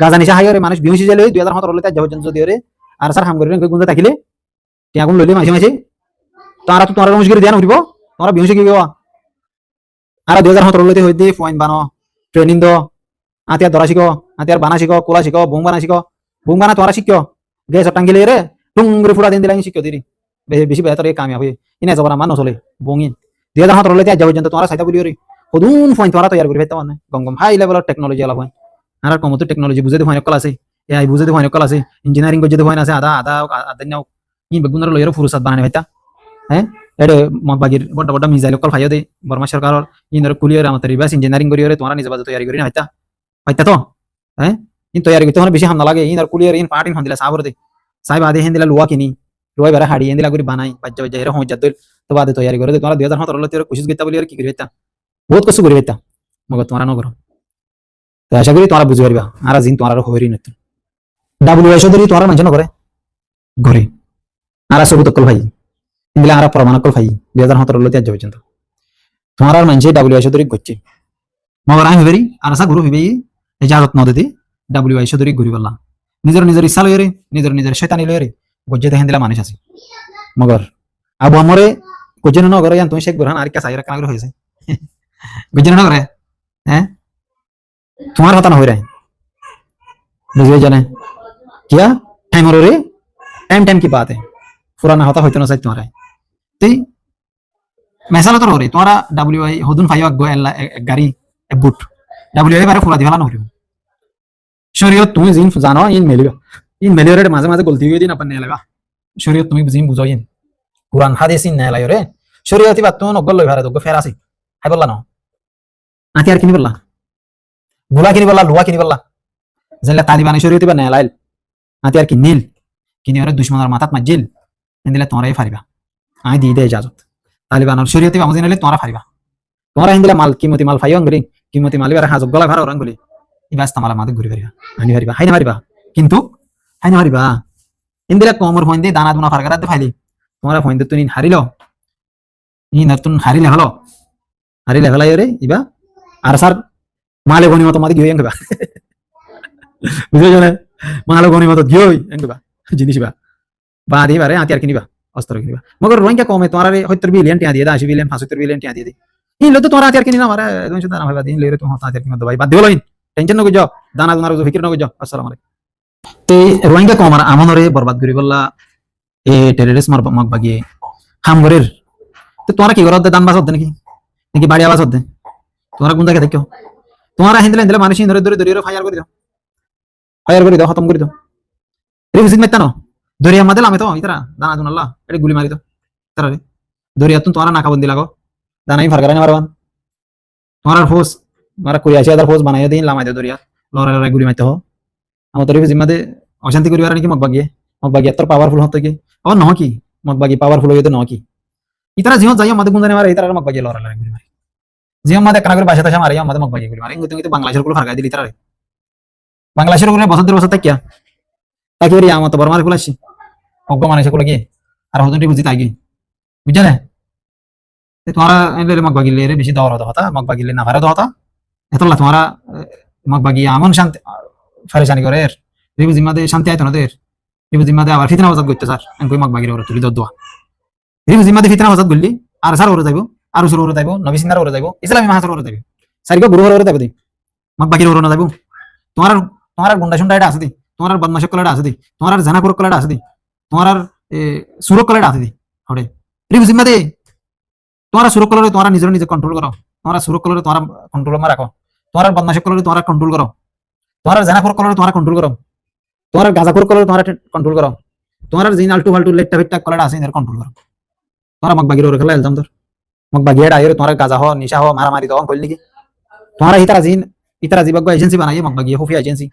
গাজা নিশা খাইয়ে রে মানুষ বিহুসে যালে 2017 লতে যাব জন্য দিও রে আর স্যার হাম করে গুঞ্জা থাকিলে টিয়া গুন লইলে মাঝে মাঝে তোরা তো তোরা মানুষ করে দিয়া নরিব তোরা বিহুসে কি গো আর 2017 লতে হইতে পয়েন্ট বানো ট্রেনিং দো আতিয়ার ধরা শিখো আতিয়ার বানা শিখো কোলা শিখো বোম বানা শিখো বোম বানা তোরা শিখো গ্যাস টাঙ্গিলে রে টুঙ্গুরে ফুড়া দিন দিলাই শিখো দিরি বেশি বেহতর এই কামিয়াব ইনে জবরা মান নচলে বঙি 2017 লতে যাব পর্যন্ত তোরা সাইতা বলিও রে কদুন পয়েন্ট তোরা তৈরি করে ফেলতে মানে গম গম হাই লেভেলের টেকনোলজি আলা হয় আর কমতো টেকনোলজি বুঝে দে হয় কল আছে এআই বুঝে দে হয় কল আছে ইঞ্জিনিয়ারিং বুঝে দে হয় আছে আদা আদা আদা নাও ইন বেগুনার লইরে ফুরসাদ বানানে ভাইতা হ্যাঁ এটা মগবাগির বড় বড় মিসাইল কল ফাইও দে বর্মা সরকার ইনর কুলিয়র আমাদের রিভার্স ইঞ্জিনিয়ারিং করিও রে তোরা নিজে বাজে তৈরি করি না ভাইতা ভাইতা তো হ্যাঁ ইন তৈরি করতে বেশি হাম না লাগে ইনর কুলিয়র ইন পার্টিন হন দিলা সাবর দে সাহেব আদে হেন দিলা লুয়া কিনি লুয়া বেরা হাড়ি হেন দিলা করে বানাই বাজ্জা বাজ্জা এর হই যাদল তো বাদে তৈরি করে দে তোরা 2017 লতে কোশিশ করতে বলি আর কি করি ভাইতা বহুত কিছু করি ভাইতা মগত তোরা ন করো তো আশা করি তোরা বুঝি পারবা আর জিন তোরা হইরি নতুন ডাব্লিউএসও ধরি তোরা মানুষ ন করে ঘরে আর সবুত কল ভাই ইন্দিলা আর প্রমাণ কল ভাই 2017 লতে আজ পর্যন্ত তোমার আর মানুষ ডাব্লিউএসও ধরি গচ্ছে মগর আমি হইরি আর আসা গুরু হইবে ইজাজত ন দিতে ডাব্লিউএসও ধরি ঘুরি বললা নিজের নিজের ইচ্ছা লইরে নিজের শয়তানি লইরে গজ্জে দেখেন দিলা মানুষ আছে মগর আবু আমরে গজ্জে ন করে তুমি শেখ বুরহান আর কাছে আইরা কানা হইছে গজ্জে ন করে হ্যাঁ তোমার হতা না হইরে বুঝিয়ে জানে क्या टाइम रे टाइम की बात है पुराना होता होइतो ना साइड तुम्हारा ते मैसाला तो रे तुम्हारा डब्ल्यूआई होदुन फाइव गो गाड़ी ए बुट डब्ल्यूआई बारे पुरा दिवाला न होरियो शरीयत তুমি জিন জানো ইন মেলিও রে মাঝে মাঝে গলতি হই দিন আপন নে লাগা শরীয়ত তুমি জিন বুঝাই ইন কুরআন হাদিস ইন নে লাইও রে শরীয়তি বাত তুমি নগল লই ভারে তো ফেরাসি হাই বললা না আতি আর কিনি বললা গোলা কিনি বললা লুয়া কিনি বললা জানলা তালিবান শরীয়তি বা নে লাইল আতি আর কি নীল কিনি ওরে দুশমনের মাথাত মাজিল এন্দিলা তোমরাই ফারিবা আই দি দে ইজাজত তালিবানের শরীয়তি বামজি নালে তোমরা ফারিবা তোমরা এন্দিলা মাল কিমতি মাল ফাইও আঙ্গরি কিমতি মাল বারে হাজব গলা ভার ওরাঙ্গুলি ইবাস তামালা মাদে ঘুরি ফারিবা আনি ফারিবা হাই না ফারিবা কিন্তু হাই না ফারিবা এন্দিলা কোমর ফইন্দে দানা দুনা ফারগারাতে ফাইলি তোমরা ফইন্দে তুনি হারিলো ই নতুন হারিলে হলো রে ইবা আর স্যার মালে গনিমত মাদে গিয়ে আঙ্গবা বুঝে জানে মালো গনিমত গিয়ে আঙ্গবা জিনিস বা দি বারে আতি আর কিনিবা অস্ত্র কিনিবা মগর রোহিঙ্গা কমে তোমার 70 বিলিয়ন টিয়া দিয়ে 80 বিলিয়ন 75 বিলিয়ন টিয়া দিয়ে ই লো তো তোমার আতি আর কিনিনা মারে তুমি শুধু না ভাইবা দিন লেরে তুমি আতি আর কিনিবা ভাই বাদ দিও লইন টেনশন নগো যাও দানা দুনার ফিকির নগো যাও আসসালামু আলাইকুম তে রোহিঙ্গা কমর আমনরে বরবাদ করি বললা এ টেররিস্ট মার মগ বাগিয়ে হামগরের তো তোমরা কি করতে দান বাস হতে নাকি বাড়ি আওয়াজ হতে তোমরা কোন জায়গা দেখো তোমরা হিন্দলে মানুষ ধরে ধরে ধরে ফায়ার করে দাও খতম করে দাও রিভিজিট মেতা না দরিয়া মাদে লামে তো ইতরা দানা দুনাল্লাহ এটা গুলি মারি দাও তারা রে দরিয়া তুম তোরা নাকা বন্দি লাগো দানাই ফারগারানি মারবান তোমার ফোর্স মারা কোরিয়া আদার ফোর্স বানাইয়া দিন লামাই দাও দরিয়া লড়াই গুলি মারতে হো আমার তরিফ জিম্মাদে অশান্তি করিবার নাকি মগবাগিয়ে এত পাওয়ারফুল হতে কি ও নহ কি মগবাগি পাওয়ারফুল হইতো নহ কি ইতরা জিও যাইয়া মাদে গুন্দানে মারে ইতরা মগবাগিয়ে লড়াই গুলি মারে জিও মাদে কানা করে বাসা তাসা মারে মাদে মগবাগিয়ে গুলি মারে কিন্তু বাংলাদেশের গুলো ফারগাই দিলি ইতরা রে বাংলাদেশের গুলো বছর তাকিয়া তাকে রে আমার তো বড় মারে ফুলাছি অজ্ঞ মানুষ গুলো কি আর হদনটি বুঝি তাই কি বুঝলে তোমারা এলে মগ বাগিলে রে বেশি দাওয়ার হতা মগ বাগিলে না ভারত হতা এতলা তোমারা মগ বাগি আমন শান্তি ফারেশানি করে রিবু জিম্মাদে শান্তি আইতো না দের রিবু জিম্মাদে আবার ফিতনা বাজাত করতে স্যার কই মগ বাগিরে ওরা তুলি দোয়া রিবু জিম্মাদে ফিতনা বাজাত করলি আর স্যার ওরে যাইবো আর উসুর ওরে যাইবো নবী সিন্নার ওরে যাইবো ইসলামী মাহাসর ওরে যাইবো সারিগো গুরু ওরে যাইবো দি মগ বাগিরে ওরে না যাইবো তোমার তোমার গুন্ডা শুন্ডা এটা আছে দি তোমার বদমাশ কলাটা আছে দি তোমার জানা করক কলাটা আছে দি তোমার সুরক কলাটা আছে দি হড়ে রিবু জিম্মাদে তোমার সুরক কলরে তোমার নিজের নিজে কন্ট্রোল করো তোমার সুরক কলরে তোমার কন্ট্রোল মা রাখো তোমার বদমাশ কলরে তোমার কন্ট্রোল করো তোমার জানাখোর কলরে তোমার কন্ট্রোল করো তোমার গাজাখোর কলরে তোমার কন্ট্রোল করো তোমার জিন আলটু ফালটু লেটটা ফিটটা কলাটা আছে এর কন্ট্রোল করো তোমার মগবাগির ওরে খেলা এলজাম তোর মগবাগির আইরে তোমার গাজা হ নিশা হ মারামারি দাও কইল নাকি তোমার ইতারা জিবাগ এজেন্সি বানাই মগবাগি হুফি এজেন্সি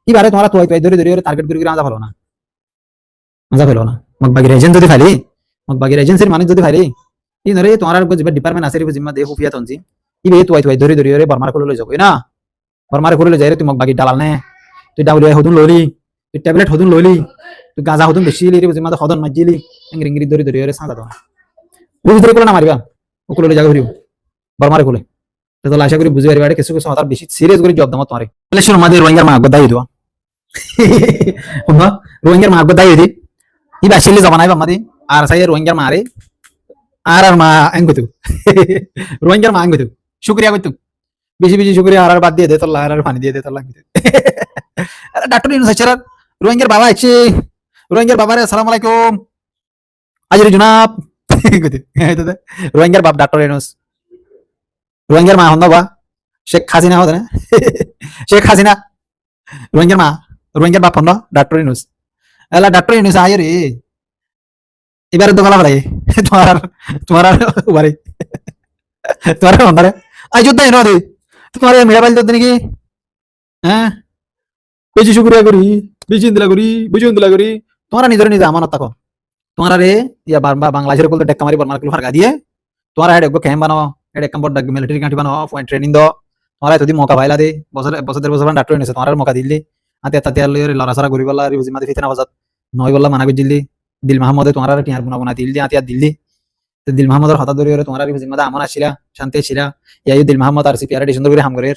ইবারে তোমার তুই তুই ধরে ধরে টার্গেট করে আজা ফেলো না আজা ফেলো না মগবাগির এজেন্ট যদি ফাইলি মগবাগির এজেন্সির মানে যদি ফাইলি ই নরে তোমার যে ডিপার্টমেন্ট আছে জিম্মা দে হুফিয়া তনজি ইবে তুই তুই ধরে ধরে বর্মার করে লই যাবো না বর্মার করে লই যাই রে তুই মগবাগি ডালাল নে তুই ডাউলিয়া হদুন লইলি তুই ট্যাবলেট হদুন লইলি তুই গাজা হদুন বেশি লি রে জিম্মা হদন মাজিলি ইংরি ইংরি ধরে ধরে সাজা দাও বুঝ ধরে করে না মারিবা ওকুলে জায়গা ঘুরিও বর্মারে কোলে তো আশা করি বুঝে পারবে কিছু কিছু হতার বেশি সিরিয়াস করে জব দাম তোমারে বলে শুনো মাদের রোহিঙ্গার মা গদাই দিও হুম্বা রোহিঙ্গার মা গদাই দি ই বাসিলে জমানাই বামাদি আর সাই রোহিঙ্গার মারে আর মা আঙ্গুতু রোহিঙ্গার মা আঙ্গুতু শুকরিয়া কইতু বেশি বেশি শুকরিয়া আর বাদ দিয়ে দে তোর আর পানি দিয়ে দে তোর লাগবে আরে ডাক্তার ইউনুস আচ্ছা রোহিঙ্গার বাবা আছে রোহিঙ্গার বাবারে আসসালামু আলাইকুম আজির জনাব কইতু রোহিঙ্গার বাপ ডাক্তার ইউনুস রোহিঙ্গার মা হন্দ বা শেখ হাসিনা হতো না শেখ হাসিনা রোহিঙ্গার মা রোহিঙ্গার বাপ হন্দ ডাক্তার ইউনুস এলা ডাক্তার ইউনুস আয় রে এবারে তো গলা ফেলাই তোমার তোমার বারে তোমার হন্দারে আই যোদ্ধা এনো দে তোমার মেড়া পাইল তো নাকি হ্যাঁ বেশি শুক্রিয়া করি বেশি ইন্দিলা করি বুঝি ইন্দিলা করি তোমরা নিজের নিজে আমানত থাকো তোমরা রে ইয়া বাংলাদেশের কোল টেক্কা মারি বর্মার কোল ফারকা দিয়ে তোমরা হেড ক্যাম্প বানাও হেড ক্যাম্প মিলিটারি কান্ট্রি বানাও পয়েন্ট ট্রেনিং দাও তোমরা যদি মৌকা পাইলা দে বছর বছর দেড় বছর ডাক্তার এনেছে তোমার মৌকা দিল্লি আতে তাতে লড়াছড়া করি বললা রিবুজি মাদি ফিতনা বাজাত নয় বললা মানা করে দিল্লি দিল মাহমুদে তোমার টিয়ার বুনা বুনা দিল্লি আতিয়া দিল্লি দিল মাহমুদের হঠাৎ ধরে তোমার রিবুজি মাদা আমন আসিলা শান্তি ছিলা ইয়াই দিল মাহমুদ আর সিপিআর সুন্দর করে হাম করে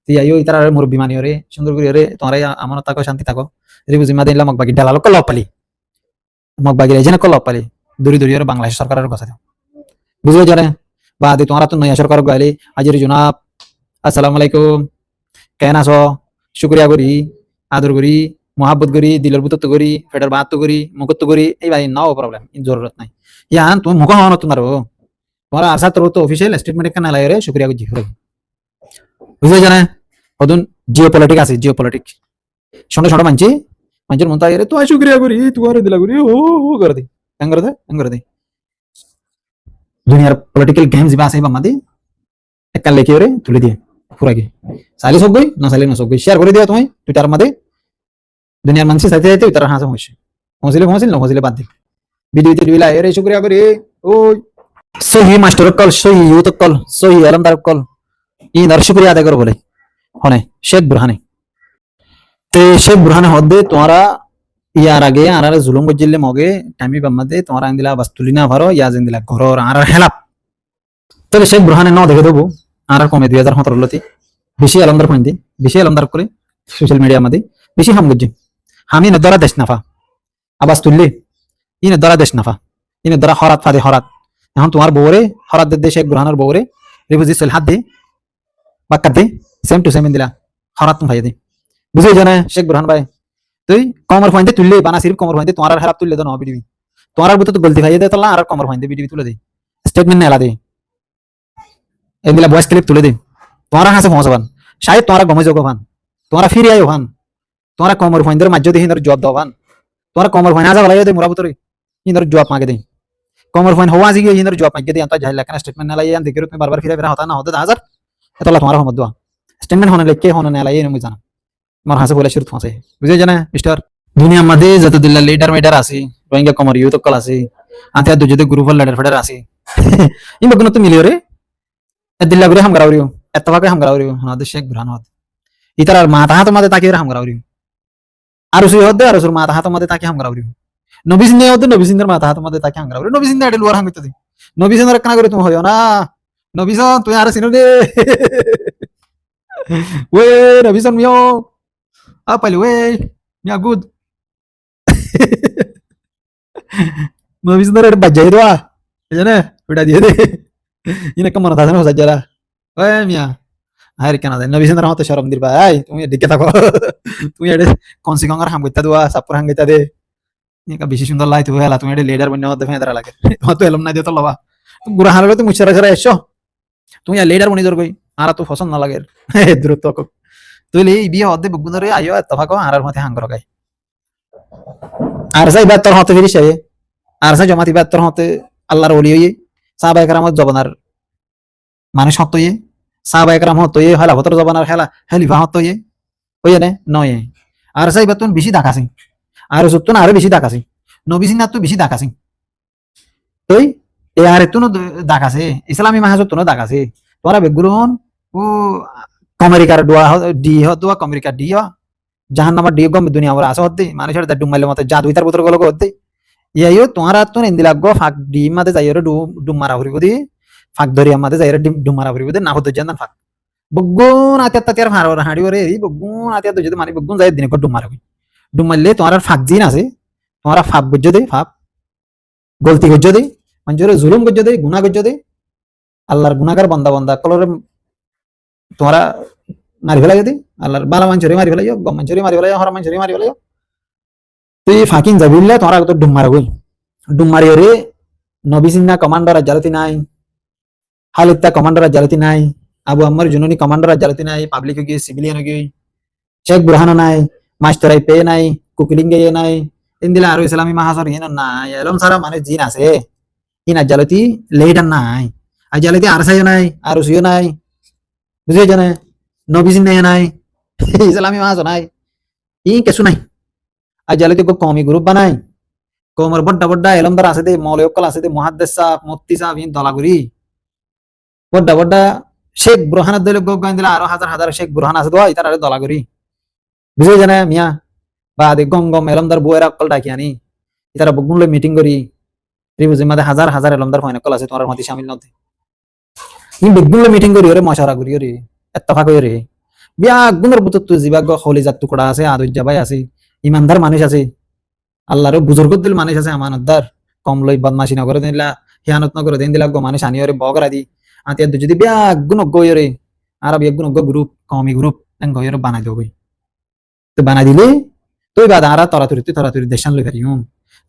ইয়াইও ইতার মুরব্বী মানি রে সুন্দর করে তোমরা আমানত থাকো শান্তি থাকো রিবুজি মাদা ইলা মগবাগি ডালাল কল পালি মগবাগি এজেন্ট কল পালি দূরি দূরি বাংলাদেশ সরকারের কথা বুঝলো জানে বা দি তোমার তো নয়া সরকার গাইলে আজির জনাব আসসালামু আলাইকুম কেন আছো শুক্রিয়া করি আদর করি মহাব্বত করি দিলের বুতত্ব করি ফেটার বাহাত্ত করি মুখত্ব করি এই ভাই নাও প্রবলেম জরুরত নাই ইয়ান তুমি মুখ হওয়ানো তোমার তোমার আশা তোর তো অফিসিয়াল স্টেটমেন্ট কেন লাগে রে শুক্রিয়া করছি বুঝলে জানে কদন জিও পলিটিক আছে জিও পলিটিক ছোট ছোট মানছি মানুষের মন তাই তো শুক্রিয়া করি তুই দিলা করি ও করে দে করে দে দুনিয়ার পলিটিক্যাল গেম যা আছে বামাদি একটা লেখে ওরে তুলে দিয়ে পুরাকে চাইলে সব গই না চাইলে না সব গই শেয়ার করে দিও তুমি টুইটার মধ্যে দুনিয়ার মানুষ চাইতে চাইতে তারা হাসা হইছে পৌঁছিলে না পৌঁছিলে বাদ দি ভিডিওতে দিলা এরে শুকরিয়া করি ওই সহি মাস্টার কল সহি ইউত কল সহি আলমদার কল ই নার শুকরিয়া আদায় করো বলে হনে শেখ বুরহানে তে শেখ বুরহানে হদে তোমারা ইয়ার আগে আর জুলুম গজিলে মগে টাইমি বাম্মাতে তোমার আন্দিলা বাস্তুলি না ভারো ইয়া জিন্দিলা ঘর আর হেলাপ তবে শেখ বুরহানে ন দেখে দেবো আর কমে 2017 লতি বেশি আলমদার পয়েন্ট বেশি আলমদার করে সোশ্যাল মিডিয়া মধ্যে বেশি হাম গজি হামি নদরা দেশ নাফা আবাস তুললি ইনে দরা দেশ নাফা ইনে দরা হরাত ফাদে হরাত এখন তোমার বউরে হরাত দে শেখ বুরহানের বউরে রিবুজি সল হাত দে বাক্কা দে সেম টু সেম দিলা হরাত তুমি ভাই দে বুঝে জানা শেখ বুরহান ভাই তুই কমর পয়েন্টে তুললে বানা সিরিফ কমর পয়েন্টে তোমার হেরাপ তুললে তো ন বিডিবি তোমার বুতে তো গলতি খাইয়ে দে তোলা আর কমর পয়েন্টে বিডিবি তুলে দে স্টেটমেন্ট নেলা দে এদিলা ভয়েস ক্লিপ তুলে দে তোমার হাসে পৌঁছাবান শায়দ তোমার গমে যোগ ভান তোমার ফিরে আইও ভান তোমার কমর পয়েন্টের মাঝে দেখি জব দাও ভান তোমার কমর পয়েন্ট আজা ভালাই দে মোরা বুতরে ইন্দর জব মাগে দে কমর পয়েন্ট হওয়া জিগে ইন্দর জব মাগে দে আন্ত যাই লেখানা স্টেটমেন্ট নেলা ইয়ান দেখে তুমি বারবার ফিরে ফিরে হতা না হতে হাজার এতলা তোমার হমত দোয়া স্টেটমেন্ট হনে লেখকে হনে নেলা ইয়ে আমি জানা আমার হাসে বলে শুরু আছে বুঝে জানা মিস্টার দুনিয়ার মধ্যে যত দিল্লা লিডার মেডার আছে রোহিঙ্গা কমর ইউথ কল আছে আতে দুজতে গ্রুপল লিডার ফেডার আছে ইন বগুন তো মিলিও রে দিল্লা গুরে হাম করাওরিও এতভাবে হাম করাওরিও আমাদের শেখ বুরহান হদ ইতার মাথা হাত মাঝে তাকিয়ে হাম করাওরিও আর সুই হদ আর সুর মাথা হাত মাঝে তাকিয়ে হাম করাওরিও নবী সিন্ধে হদ নবী সিন্ধের মাথা হাত মাঝে তাকিয়ে হাম করাওরিও নবী সিন্ধে আডে লুয়ার হাম কইতে নবীজনের কেনা করে তুমি হইও না নবীজন তুই আর চিনো দে ওয়ে নবীজন মিও পাইলি ওয়ে মিয়া গুড নবীজনের বাজ্যাই দেওয়া এই জানে ওটা দিয়ে দে ইনে কেমন থাকে না যারা ওয়ে মিয়া আরে কেন দেয় নবীজনের মতো শরম দিবা এই তুমি এদিকে থাকো তুমি এটা কনসি কঙ্গার হাম গইতা দেওয়া সাপুর হাম গইতা দে ইকা বেশি সুন্দর লাই তুই হেলা তুমি এটা লিডার বন্য মধ্যে ফেদরা লাগে তোমার তো এলম না দিয়ে তো লবা গুড়া হারলে তো মুছরা ছরা এসো তুমি লিডার বনি দর কই আর তো পছন্দ না লাগে দ্রুত তুই এই বিয়ে হদে বগুনরে আইও তফাকো আর মতে হাঙ্গর গায় আর যাই বাত তোর হতে ফিরিস আর যাই জমাতি বাত তোর হতে আল্লাহর ওলি হইয়ে সাহাবায়ে কেরামত জবানার মানুষ হত হইয়ে সাহাবায়ে কেরাম হত হইয়ে হেলা ভতর জবানার হেলা হেলিফা হত হইয়ে হইয়ে নে নয় আর যাই বাত বেশি দাকাছি আর সত্যন আরো বেশি দাকাছি নবীসিন না তো বেশি দাকাছি তুই এ আর এত দাকাছে ইসলামী মাহাজত তো দাকাছে তোরা বেগুরন ও আমেরিকার দোয়া ডি দোয়া আমেরিকা ডি জাহান নামার ডি গম দুনিয়া আমরা আসা হতে মানুষের দা ডুমাইলে মতে জাদু ইতার পুত্র গলক হতে ইয়াইও তোরা তো নিন্দিলা গো ফাক ডি মাতে যাইরে ডুম মারা হরিব দি ফাক ধরি আমাতে যাইরে ডুম মারা হরিব দি না হতে জানান ফাক বগুন আতিয়া তাতিয়ার ফার হাড়ি ওরে এই বগুন আতিয়া তো যদি মানে বগুন যাই দিনে ডুম মারা ডুম মারলে তোমার ফাক জিন আছে তোমারা ফাপ গজ্জ দে ফাপ গলতি গজ্জ দে মঞ্জুরে জুলুম গজ্জ দে গুনাহ গজ্জ দে আল্লাহর গুনাহগার বান্দা বান্দা কলরে তোমরা মারি ফেলাই দে আল্লাহর বালা মাঞ্চুরি মারি ফেলাইও গম মাঞ্চুরি মারি ফেলাইও হরা মাঞ্চুরি মারি ফেলাইও তুই ফাকিং যাবিল্লা তোমরা তো ডুম মারা গই ডুম মারি রে নবী সিননা কমান্ডার জালতি নাই হালিতা কমান্ডার জালতি নাই আবু আম্মার জুনুনি কমান্ডার জালতি নাই পাবলিক গই সিভিলিয়ান গই শেখ বুরহান নাই মাস্টারাই পে নাই কুকিলিং গে নাই ইন্দিলা আর ইসলামী মাহাজর হিন নাই এলম সারা মানে জিন আছে ইনা জালতি লেডার নাই আর জালতি আর সাইও নাই আর উসিও নাই বুঝে জানে নবীজিন নাই ইসলামী মাহাজর নাই ই কিছু নাই আর জালতি কো কমি গ্রুপ বানাই কোমর বড় বড় এলমদার আছে দে মৌলবী কল আছে দে মুহাদ্দিস সাহেব মুফতি সাহেব ইন দলাগুরি বড় বড় শেখ বুরহান দলে গো গাইন্দিলা আর হাজার হাজার শেখ বুরহান আছে দোয়া ইতার দলাগুরি বুঝে জানে মিয়া বা দে গম গম এলমদার বউয়ের কল ডাকি আনি ইতারা বগুনলে মিটিং করি রিবু জিম্মাদে হাজার হাজার এলমদার ফাইন কল আছে তোমার মতি শামিল নতে ই বগুনলে মিটিং করি ওরে মশারা করি ওরে ইত্তেফাক করি রে বিয়া গুণের বুতত জিবা গো খলিজাত টুকরা আছে আদুজ্জা ভাই আছে ইমানদার মানুষ আছে আল্লাহর বুজুর্গ দিল মানুষ আছে আমানতদার কম লই বদমাশি না করে দিলা হিয়ানত না করে দিলা গো মানুষ আনি ওরে বগরা দি আতিয়া যদি বিয়া গুণ গয়রে আর বিয়া গুণ গ্রুপ কমি গ্রুপ এন গয়রে বানাই দেবই তো বানাই দিলে তুই বাদ আরা তরাতুরি দেশান লই হারিয়ম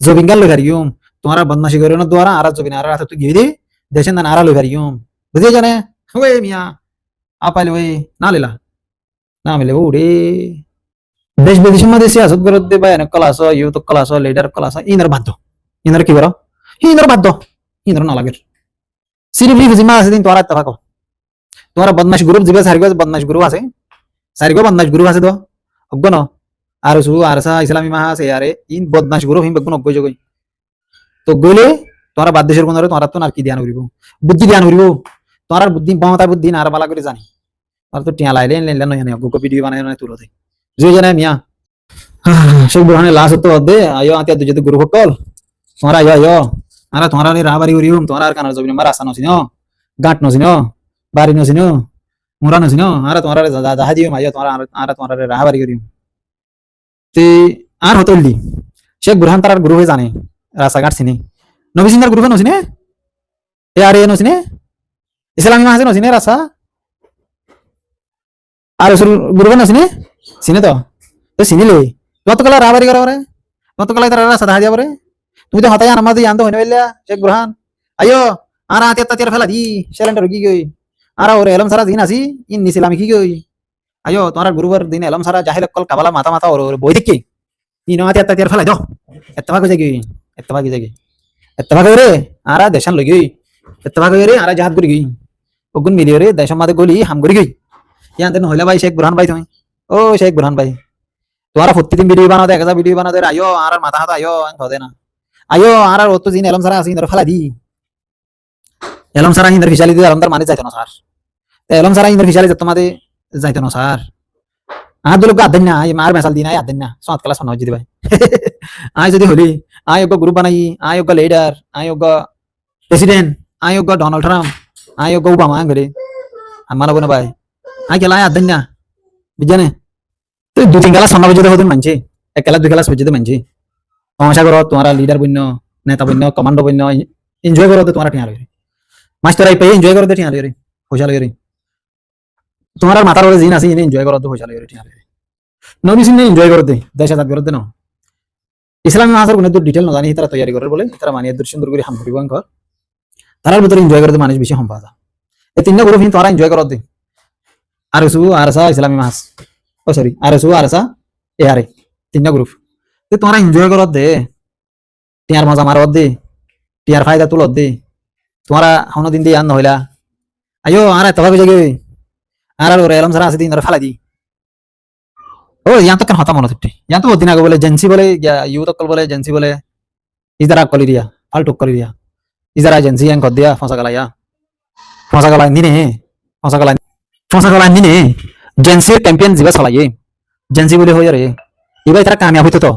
জবিঙ্গাল লই হারিয়ম তোমারা বদমাশি করে না দ্বারা আরা জবিন আরা হাতে তুই গিয়ে দে দেশান না আরা লই হারিয়ম বুঝে জানে ওই মিয়া আপাইলে ওই না লেলা না মিলে ও রে দেশ বিদেশের মধ্যে সিয়াসত করে দেবা এনে class youth class leader class inner বাধ্য ইনার কি করো ইনার বাধ্য ইনার না লাগে সিরিফলি জিমা আছে দিন তোরা থাকো তোরা বদমাশ গ্রুপ জিবে সারিগো বদমাশ গ্রুপ আছে সারিগো বদমাশ গ্রুপ আছে তো অজ্ঞন আর সু আর সা ইসলামী মাহা আছে আরে ইন বদমাশ গ্রুপ হিম বগুন অজ্ঞ জগই তো গলে তোরা বাদ দেশের কোন তোরা তো আর কি ধ্যান করিব বুদ্ধি ধ্যান করিব তোরার বুদ্ধি বামাতার বুদ্ধি না আর বালা করে জানি আর তো টিয়া লাইলে লেন নয় না গো ভিডিও বানায় না তুলো দে যে জানে মিয়া শেখ বুরহানের লাশ তো দে আয়ো আতিয়া দুজে গ্রুপ কল তোরা আয়ো আয়ো আরে তোরা রে রাবারি করিম তোরা আর কানার জবিন মারা আসা নছিনো গাঁট নছিনো বাড়ি নছিনো মুরা নছিনো আরে তোরা রে জাহাজ দিও মাইয়া তোরা আরে তোরা রে রাবারি করিম তে আর হতললি শেখ বুরহান তার গ্রুপে জানে রাস্তাঘাট চিনি নবী সিংহার গ্রুপে নছিনে এ আর এ নছিনে ইসলামী মাহাজে নছিনে রাস্তা আর রসুল গ্রুপে নছিনে চিনে তো তো চিনিলে গতকাল রাবারি করা পরে গতকাল তারা রাস্তা দেখা দিয়া পরে তুমি তো হতাই আমার দিয়ে আনতে হইনা বললা শেখ বুরহান আয়ো আর হাতে তাতিয়ার ফেলা দি সিলিন্ডার কি গই আর ওরে এলম সারা দিন আসি ইন নিছিলাম কি গই আয়ো তোমার গ্রুপের দিন এলম সারা জাহিল কল কাবালা মাথা মাথা ওরে বই দেখি ইন হাতে তাতিয়ার ফেলা দাও এত্তফাক হয়ে গই এত্তফাক রে আর দেশান লই গই এত্তফাক রে আর জাহাজ করি গই ওগুন মিলিয়ে রে দেশের মাঝে গলি হাম করি গই ইয়াতে নহলে ভাই শেখ বুরহান ভাই তুমি ও শেখ বুরহান ভাই তোমারা প্রতিদিন ভিডিও বানাও দে একটা ভিডিও বানাও দে আয়ো আর মাথা হাত আয়ো খদে না আয়ো আর অত দিন এলম সারা আসি ফেলা দি এলম সারা হিন্দার ফিসালি দিয়ে এলমদার মানে যাইতো না স্যার এলম সারা হিন্দার ফিসালি তোমাদের যাইতো না স্যার আর দুলোক আদেন না মার মেসাল দিন আদেন না সাত ক্লাস নয় যদি ভাই আয় যদি হলি আয় গ্রুপ বানাই আয় লিডার আয় প্রেসিডেন্ট আই যোগ্য ডোনাল্ড ট্রাম্প আই যোগ্য ওবামা গরে আমার বনে ভাই আই খেলা আদেন না বুঝানে তো দু তিন খেলা সন্না বুঝতে হতেন মানছি এক খেলা দুই খেলা বুঝতে মানছি সমস্যা করো তোমার লিডার বন্য নেতা বন্য কমান্ডো বন্য এনজয় করো তোমার ঠিয়া লগে মাস্টার আই পাই এনজয় করো ঠিয়া লগে পয়সা লগে তোমার মাথার ওপরে জিন আছে ইনি এনজয় করো পয়সা লগে ঠিয়া লগে নবী সিং এনজয় করো দে দেশ আজাদ করো দে না ইসলামী মাসের কোনো ডিটেল না জানি তারা তৈরি করে বলে তারা মানিয়ে সুন্দর করে হাম করিব ঘর তারার ভিতরে এনজয় করতে মানুষ বেশি সম্পাদা এই তিনটা গ্রুপ তোরা এনজয় করো দে আর এসু আরসা ইসলামী মাস ও সরি আর এসু আরসা এ আরে তিনটা গ্রুপ তো তোরা এনজয় করো দে টিয়ার মজা মারো দে টিয়ার ফায়দা তুলো দে তোমরা হনো দিন দিয়ে আন নহইলা আয়ো আর তবা বুঝে গে আর ওরে এলম সারা আছে দিন ধরে ফালা দি ও ইয়ান তো কেন হতা মনে হচ্ছে ইয়ান তো দিন আগে বলে এজেন্সি বলে ইউথ অকল বলে এজেন্সি বলে ইজারা কলি দিয়া ফালটুক কলি দিয়া ইজারা এজেন্সি ইয়ান কর দিয়া ফসা গলা নিনে ফসা গলা নিনে এজেন্সির ক্যাম্পেইন জিবা চলাইয়ে এজেন্সি বলে হই রে এবার তারা কামিয়াব হইতো তো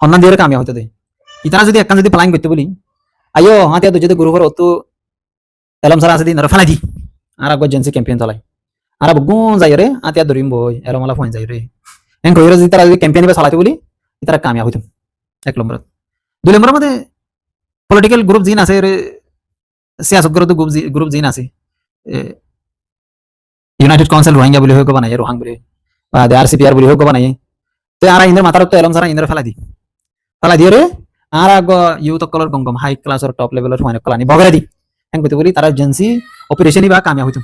সন্ধান দিয়ে কামিয়াব হইতো দে ইতারা যদি একখান যদি প্ল্যান করতে বলি আয়ো হাতিয়া তো যদি গ্রুপের অত এলম সারা আছে দিন ধরে ফেলাই দি আর আগে এজেন্সি ক্যাম্পেইন চলাই আর গুণ যাই রে হাতিয়া ধরিম বই এরমলা ফোন যাই রে এন কইরা যদি তারা যদি ক্যাম্পেইন বা চালাতে বলি তারা কামিয়াব হইতো এক নম্বর দুই নম্বর মধ্যে পলিটিক্যাল গ্রুপ জিন আছে রে সিয়াসতগ্রত গ্রুপ জিন আছে ইউনাইটেড কাউন্সিল রোহিঙ্গা বলে হোক বানাই রোহাং বলে বা আরসিপিআর বলে হোক বানাই তো আর ইন্দ্র মাথার তো এলম সারা ইন্দ্র ফেলাই দিয়ে রে আর আগ ইউথ কলর গঙ্গম হাই ক্লাসর টপ লেভেলের মানে কলানি বগরা দি এন কইতে বলি তারা এজেন্সি অপারেশনই বা কামিয়াব হইতো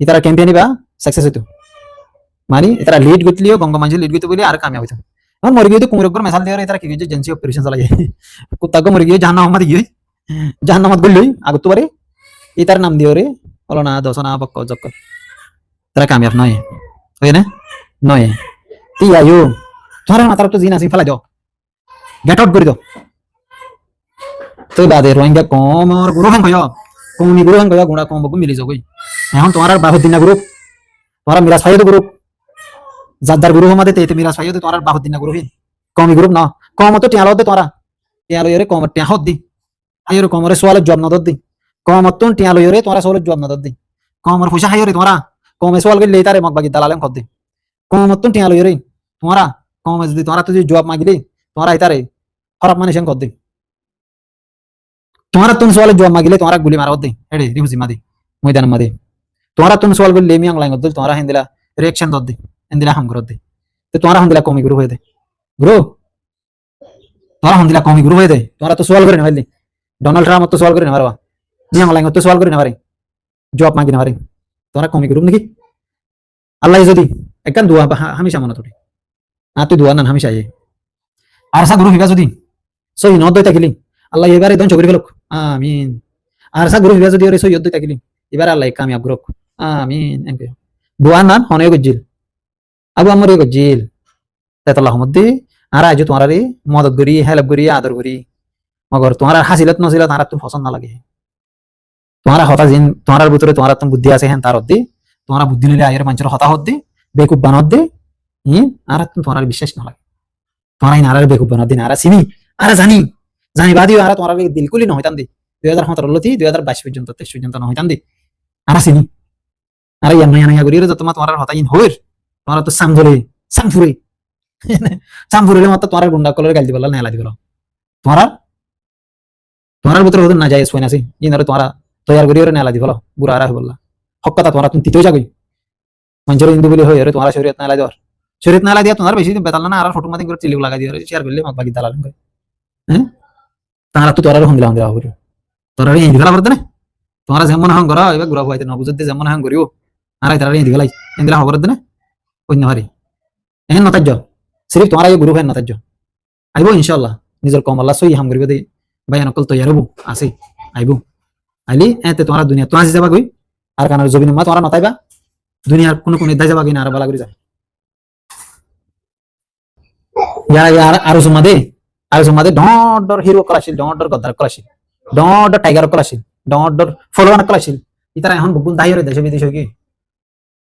ইতারা ক্যাম্পেইনই বা সাকসেস হইতো মানে ইতারা লিড গতলিও গঙ্গম মাঝে লিড গতে বলি আর কামিয়াব হইতো আর মরে গিয়ে তো কুমরগর মেসাল দিয়ে ইতারা কি গিয়ে এজেন্সি অপারেশন চালাই কুত্তাগো মরে গিয়ে জাহান্নামে গিয়ে জাহান্নামত গলই আগত পারে ইতার নাম দিও রে বলো না দশনা বক্ক জক্ক তারা কামিয়াব নয় হয় না নয় তি আয়ো তোমার মাথার তো জিন আছে ফেলা দাও গেট আউট করে দাও তো বাদে রোহিঙ্গা কম আর গুরু হান কইও কোনি গুরু হান কইও গুড়া কম বকু মিলি যাবই এখন তোমার আর বাহুর দিনা গ্রুপ তোমার মিরাজ ফাইয়দ গ্রুপ জাদ্দার গ্রুপ আমাদের তেতে মিরাজ ফাইয়দ তোমার আর বাহুর দিনা গ্রুপ কমি গ্রুপ না কম তো টিয়ালো দে তোরা টিয়ালো এরে কম টিয়া হদ দি আইরে কমরে সোয়ালে জব না দদি কম তো টিয়ালো এরে তোরা সোয়ালে জব না দদি কমর পয়সা হাইরে তোরা কমে সোয়াল গলে তারে মগবাগি দালালেম কদ দি কম তো টিয়ালো এরে তোরা কমে যদি তোরা তো জব মাগিলে তোরা ইতারে খারাপ মানে সেন কদ দি তোমারা তুম সোয়ালে জব মাগিলে তোরা গুলি মারা দে এডে রিহুজি মাদি ময়দান মাদি তোরা তুম সোয়াল গলে লেমি অনলাইন দল তোরা হেন্দিলা রিঅ্যাকশন দদি হেন্দিলা হাম করদ দে তো তোরা হেন্দিলা কমি গ্রুপ হয়ে দে গ্রো তোরা হেন্দিলা কমি গ্রুপ হয়ে দে তোরা তো সোয়াল করে না হইলি ডোনাল্ড ট্রাম্প তো সোয়াল করে না মারবা নি অনলাইন তো সোয়াল করে না মারে জব মাগি না মারে তোরা কমি গ্রুপ নাকি আল্লাহ যদি একখান দোয়া হামেশা মনে তোরে না তুই দোয়া না হামেশা আর সা গ্রুপ হিবা যদি সই নদই থাকিলি আল্লাহ এবারে ধ্বংস করে ফেলুক আমিন আর সা গ্রুপ হিবা যদি ওরে সই নদই থাকিলি এবার আল্লাহ কামিয়াব গ্রুপ আমিন এনকে দোয়া না হনে গজিল আবু আমরে গজিল তাআলা রহমতে আর আজ তোমারে মদত করি হেল্প করি আদর করি মগর তোমার হাসিলত নসিলত আর তুমি পছন্দ না লাগে তোমার হতা জিন তোমার ভিতরে তোমার তুমি বুদ্ধি আছে হ্যাঁ তার হদ্দি তোমার বুদ্ধি নিলে আয়ের মানুষের হতা হদ্দি বেকুব বানদ দে আর তুমি তোমার বিশ্বাস না লাগে তোমার আর বেকুব বানদ দিন আর চিনি আর জানি বাদিও আর তোমার দিলকুলি নহইতাম দি 2017 লতি 2022 পর্যন্ত 23 পর্যন্ত নহইতাম দি আর চিনি আর ইয়ান নয়া করি তোমার হতা ইন হইর তোমার তো সামফুরে মত তোমার গুন্ডা কলর গাল দিবলা নেলা দিবলা তোমার ভিতরে হতো না যায় সোয় নাসি ইনারে তোমার তৈয়ার করি ওরে নেলা দিবলা বুড়া আর বললা হক কথা তোমার তুমি তিতেও যাগই মঞ্জুর হিন্দু বলে হই তোমার শরীয়ত নালা দিয়া তোমার বেশি বেতাল না আর ফটো মাদিন করে চিলিও লাগা দিয়ে শেয়ার করলে মত বাকি দালাল হ্যাঁ তারা তো তোরা হন্দিলা হবো তোরা এই দিলা করতে না তোমরা যেমন হাং করা এবার গুড়া হইতে না বুঝতে যেমন হাং করিও আর তারা এই দিলাই এন্দিলা হবো করতে না অন্য হারি এহেন নতাজ্য সিরিফ তোমার এই গুরু হয় নতাজ্য আইব ইনশাআল্লাহ নিজের কম আল্লাহ সই হাম করিব দে ভাই নকল তৈয়ার হবো আসি আইব আইলি এতে তোমার দুনিয়া তোমার যাবা গই আর কানার জবিন মা তোমরা নতাইবা দুনিয়ার কোন দাই যাবা গই না আর বালা করি যা ইয়ার আরো সুমাদে ডর হিরো কলাশিল ডর গদ্দার কলাশিল ডর টাইগার কলাশিল ডর ফলোয়ান কলাশিল ইতারা এখন বুকুন দাইরে দেশে বিদেশে কি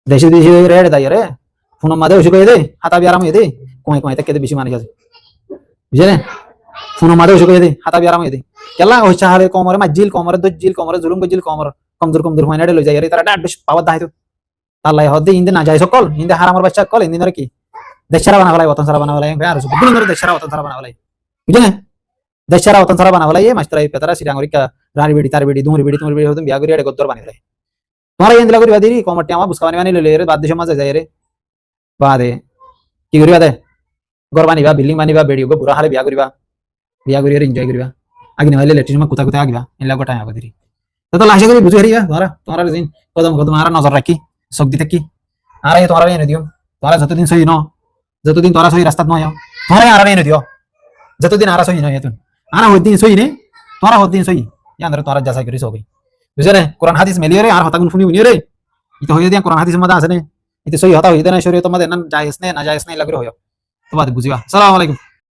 দেশে বিদেশে রে দাইরে ফোন মাদে ওসে কই দে হাতা বিয়ারাম হই দে কই তাকে বেশি মানি আছে বুঝলে ফুনো মাদে ওসব দে হাতা বিয়ারাম দে কেলা ওই চাহারে কমরে মাজিল কমরে দজ্জিল কমরে জুলুম গজিল কমর কমজোর হয় না লই যায় তারা ডাট বেশ পাওয়া দাহিত তাল্লাই হদে ইন্দে না যায় সকল ইন্দে হারামর বাচ্চা কল ইন্দে কি দেশারা বানাবলাই ওতন সারা বানাবলাই আর বুঝুন ধরে দেশারা ওতন সারা বানাবলাই বুঝলেন দেশারা ওতন সারা বানাবলাই মাস্টার পেতারা সিরাঙ্গরিকা রানি বেড়ি তার বেড়ি দুমরি বেড়ি তোমার বেড়ি হতো বিয়া করি আড়ে গদ্দর বানিয়ে দেয় তোমার ইন্দলা করি বাদি কমরটি আমার বুসকা বানি লইলে রে বাদ দেশ মাঝে যায় রে বাদে কি করিবা দে ঘর বানিবা বিল্ডিং বানিবা বেড়ি বুড়া হালে বিয়া করি এনজয় করিবা আগে নহলে লেট্রিন কোথা কোথায় আগিবা এলা গোটাই আগদিরি তো লাশে করে বুঝে হারিবা তোমার দিন কদম কদম আর নজর রাখি চোখ দি থাকি আর তোমার এনে দিও তোরা যতদিন সহি ন যতদিন তোরা সহি রাস্তাত নয় তোরা আর এনে দিও যতদিন আর সহি নয় তুই আর হদিন সহি নে তোরা হদিন সহি ইয়ান্দ্র তোরা যাচাই করি সবই বুঝে রে কোরআন হাদিস মেলিয়ে রে আর হতাগুন শুনি উনি রে ইতো হয়ে দিয়া কোরআন হাদিসের মধ্যে আছে নে ইতো সহি হতা হইতে না শরীয়ত মধ্যে না জায়েজ নে না জায়েজ নে লাগরে হয় তো বাদ বুঝিবা আসসালামু আলাইকুম